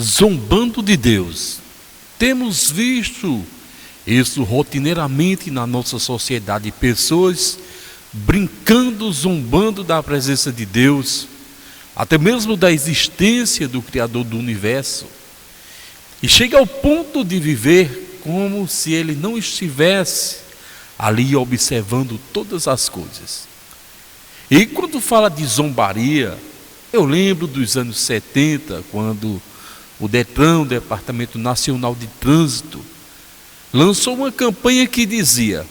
zombando de Deus. Temos visto isso rotineiramente na nossa sociedade, pessoas brincando, zombando da presença de Deus, até mesmo da existência do Criador do Universo, e chega ao ponto de viver como se ele não estivesse ali observando todas as coisas. E quando fala de zombaria, eu lembro dos anos 70, quando o DETRAN, o Departamento Nacional de Trânsito, lançou uma campanha que dizia: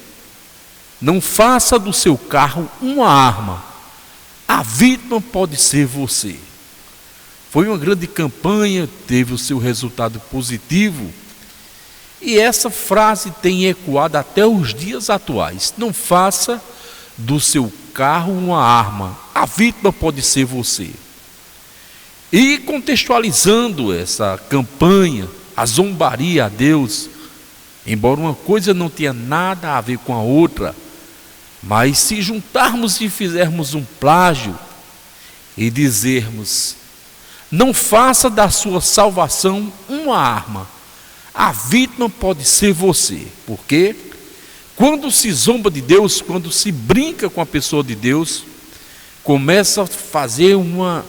não faça do seu carro uma arma, a vítima pode ser você. Foi uma grande campanha, teve o seu resultado positivo, e essa frase tem ecoado até os dias atuais: não faça do seu carro uma arma, a vítima pode ser você. E contextualizando essa campanha, a zombaria a Deus, embora uma coisa não tenha nada a ver com a outra, mas se juntarmos e fizermos um plágio e dizermos: não faça da sua salvação uma arma, a vítima pode ser você. Porque quando se zomba de Deus, quando se brinca com a pessoa de Deus, começa a fazer uma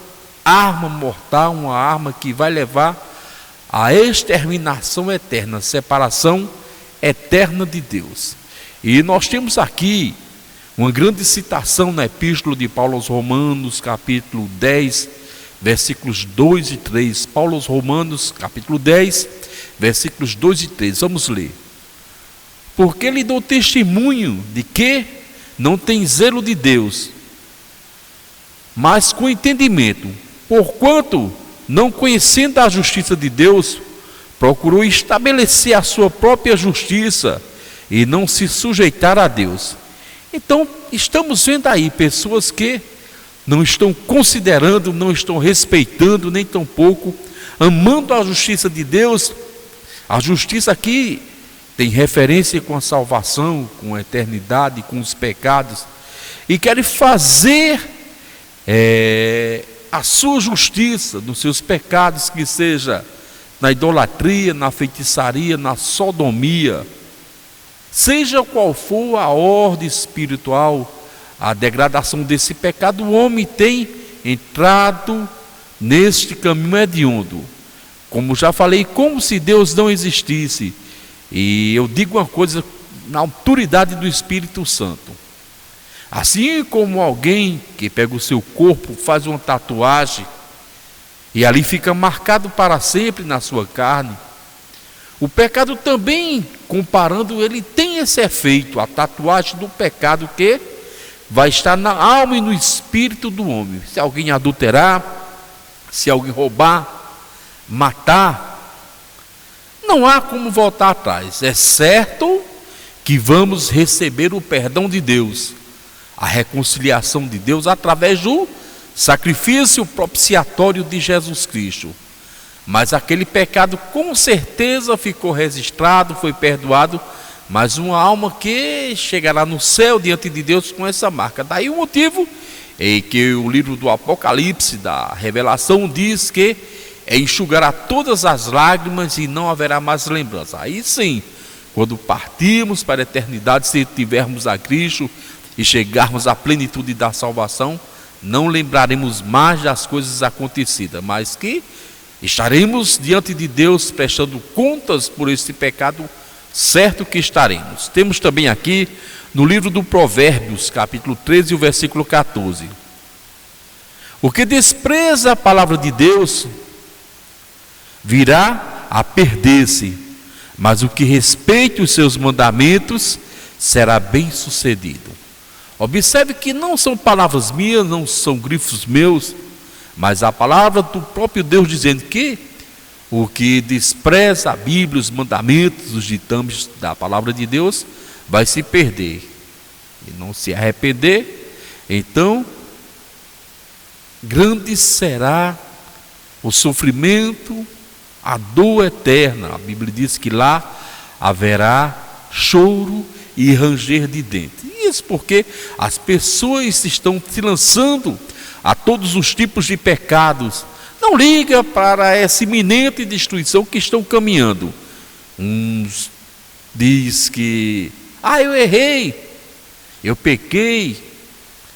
arma mortal, uma arma que vai levar à exterminação eterna, separação eterna de Deus. E nós temos aqui uma grande citação na Epístola de Paulo aos Romanos, capítulo 10, versículos 2 e 3. Paulo aos Romanos, capítulo 10, versículos 2 e 3. Vamos ler. Porque lhe dou testemunho de que não tem zelo de Deus, mas com entendimento, porquanto, não conhecendo a justiça de Deus, procurou estabelecer a sua própria justiça e não se sujeitar a Deus. Então, estamos vendo aí pessoas que não estão considerando, não estão respeitando, nem tampouco amando a justiça de Deus. A justiça aqui tem referência com a salvação, com a eternidade, com os pecados, e querem fazer a sua justiça nos seus pecados, que seja na idolatria, na feitiçaria, na sodomia, seja qual for a ordem espiritual, a degradação desse pecado. O homem tem entrado neste caminho hediondo, como já falei, como se Deus não existisse. E eu digo uma coisa na autoridade do Espírito Santo: assim como alguém que pega o seu corpo, faz uma tatuagem e ali fica marcado para sempre na sua carne, o pecado também, comparando, ele tem esse efeito, a tatuagem do pecado, que vai estar na alma e no espírito do homem. Se alguém adulterar, se alguém roubar, matar, não há como voltar atrás. É certo que vamos receber o perdão de Deus, a reconciliação de Deus através do sacrifício propiciatório de Jesus Cristo. Mas aquele pecado com certeza ficou registrado, foi perdoado, mas uma alma que chegará no céu diante de Deus com essa marca. Daí o motivo em que o livro do Apocalipse, da Revelação, diz que enxugará todas as lágrimas e não haverá mais lembrança. Aí sim, quando partirmos para a eternidade, se tivermos a Cristo e chegarmos à plenitude da salvação, não lembraremos mais das coisas acontecidas, mas que estaremos diante de Deus prestando contas por esse pecado, certo que estaremos. Temos também aqui no livro do Provérbios, capítulo 13, o versículo 14: o que despreza a palavra de Deus virá a perder-se, mas o que respeite os seus mandamentos será bem sucedido. Observe que não são palavras minhas, não são grifos meus, mas a palavra do próprio Deus, dizendo que o que despreza a Bíblia, os mandamentos, os ditames da palavra de Deus, vai se perder e não se arrepender, então grande será o sofrimento, a dor eterna. A Bíblia diz que lá haverá choro e ranger de dentes. Isso porque as pessoas estão se lançando a todos os tipos de pecados. Não liga para essa iminente destruição que estão caminhando. Uns diz que, eu errei, eu pequei,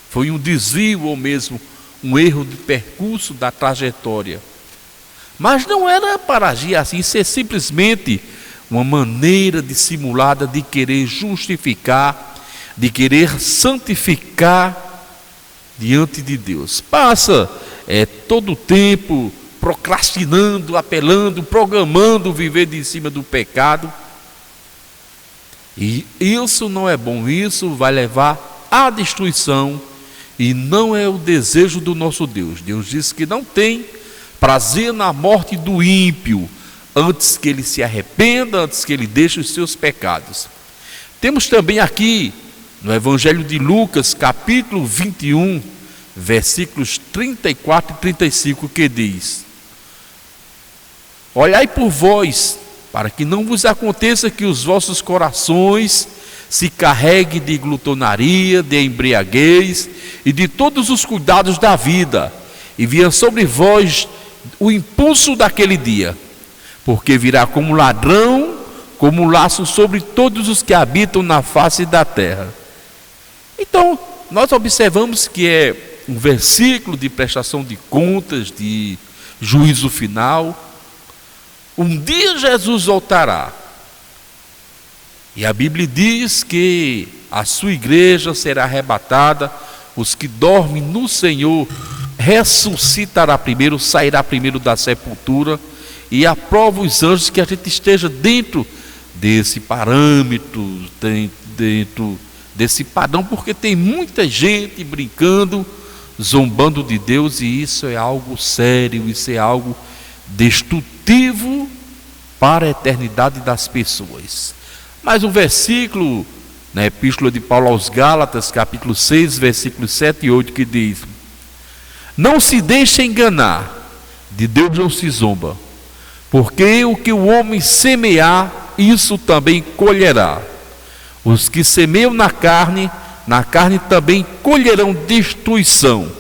foi um desvio ou mesmo um erro de percurso da trajetória. Mas não era para agir assim, isso é simplesmente uma maneira dissimulada de querer justificar, de querer santificar diante de Deus. Passa todo o tempo procrastinando, apelando, programando viver de cima do pecado. E isso não é bom, isso vai levar à destruição e não é o desejo do nosso Deus. Deus diz que não tem prazer na morte do ímpio, antes que ele se arrependa, antes que ele deixe os seus pecados. Temos também aqui no Evangelho de Lucas, capítulo 21, versículos 34 e 35, que diz: olhai por vós, para que não vos aconteça que os vossos corações se carreguem de glutonaria, de embriaguez e de todos os cuidados da vida, e venha sobre vós o impulso daquele dia, porque virá como ladrão, como um laço sobre todos os que habitam na face da terra. Então, nós observamos que é um versículo de prestação de contas, de juízo final. Um dia Jesus voltará, e a Bíblia diz que a sua igreja será arrebatada, os que dormem no Senhor ressuscitará primeiro, sairá primeiro da sepultura, e aprova os anjos que a gente esteja dentro desse parâmetro, dentro desse padrão, porque tem muita gente brincando, zombando de Deus, e isso é algo sério, isso é algo destrutivo para a eternidade das pessoas. Mais um versículo na Epístola de Paulo aos Gálatas, capítulo 6, versículos 7 e 8, que diz: não se deixe enganar, de Deus não se zomba, porque o que o homem semear, isso também colherá. Os que semeiam na carne também colherão destruição,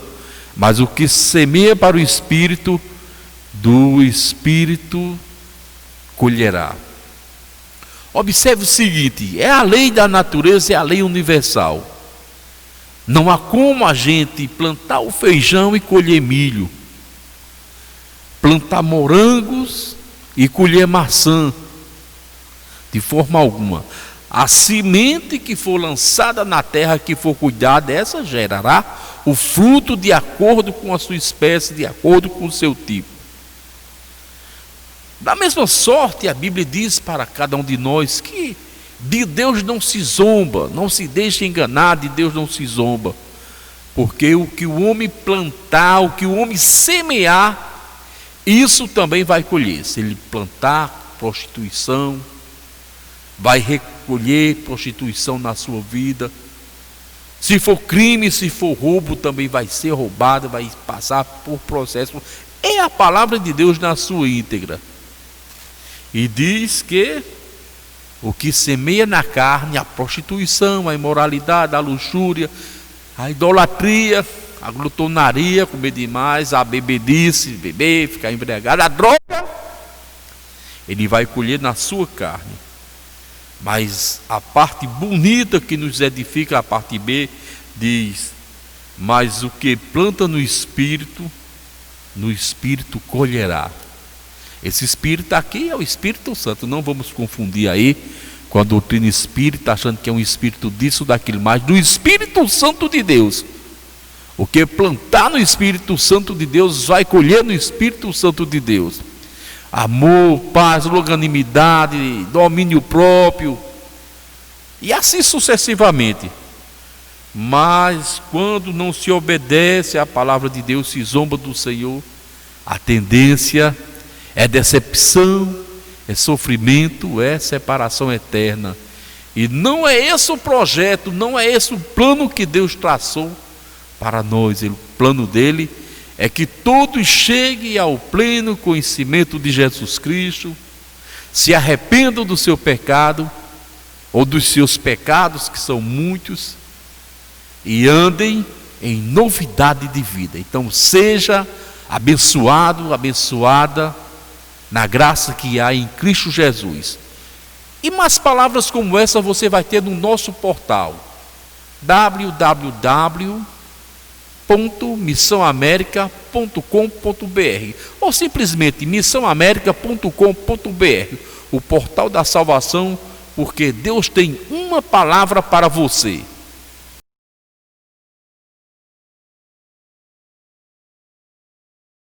mas o que semeia para o Espírito, do Espírito colherá. Observe o seguinte: é a lei da natureza, é a lei universal. Não há como a gente plantar o feijão e colher milho, plantar morangos e colher maçã, de forma alguma. A semente que for lançada na terra, que for cuidada, essa gerará o fruto de acordo com a sua espécie, de acordo com o seu tipo. Da mesma sorte, a Bíblia diz para cada um de nós que de Deus não se zomba, não se deixe enganar, de Deus não se zomba, porque o que o homem plantar, o que o homem semear, isso também vai colher. Se ele plantar prostituição, vai recolher prostituição na sua vida. Se for crime, se for roubo, também vai ser roubado, vai passar por processo. É a palavra de Deus na sua íntegra. E diz que o que semeia na carne, a prostituição, a imoralidade, a luxúria, a idolatria, a glutonaria, comer demais, a bebedice, beber, ficar embriagado, a droga, ele vai colher na sua carne. Mas a parte bonita que nos edifica, a parte B, diz: mas o que planta no Espírito colherá. Esse Espírito aqui é o Espírito Santo. Não vamos confundir aí com a doutrina espírita, achando que é um espírito disso, daquilo, mas do Espírito Santo de Deus. O que plantar no Espírito Santo de Deus vai colher no Espírito Santo de Deus. Amor, paz, longanimidade, domínio próprio, e assim sucessivamente. Mas quando não se obedece à palavra de Deus, se zomba do Senhor, a tendência é decepção, é sofrimento, é separação eterna. E não é esse o projeto, não é esse o plano que Deus traçou para nós. O plano dele é que todos cheguem ao pleno conhecimento de Jesus Cristo, se arrependam do seu pecado, ou dos seus pecados, que são muitos, e andem em novidade de vida. Então seja abençoado, abençoada na graça que há em Cristo Jesus. E mais palavras como essa você vai ter no nosso portal www.missãoamerica.com.br ou simplesmente missãoamerica.com.br, o portal da salvação, porque Deus tem uma palavra para você.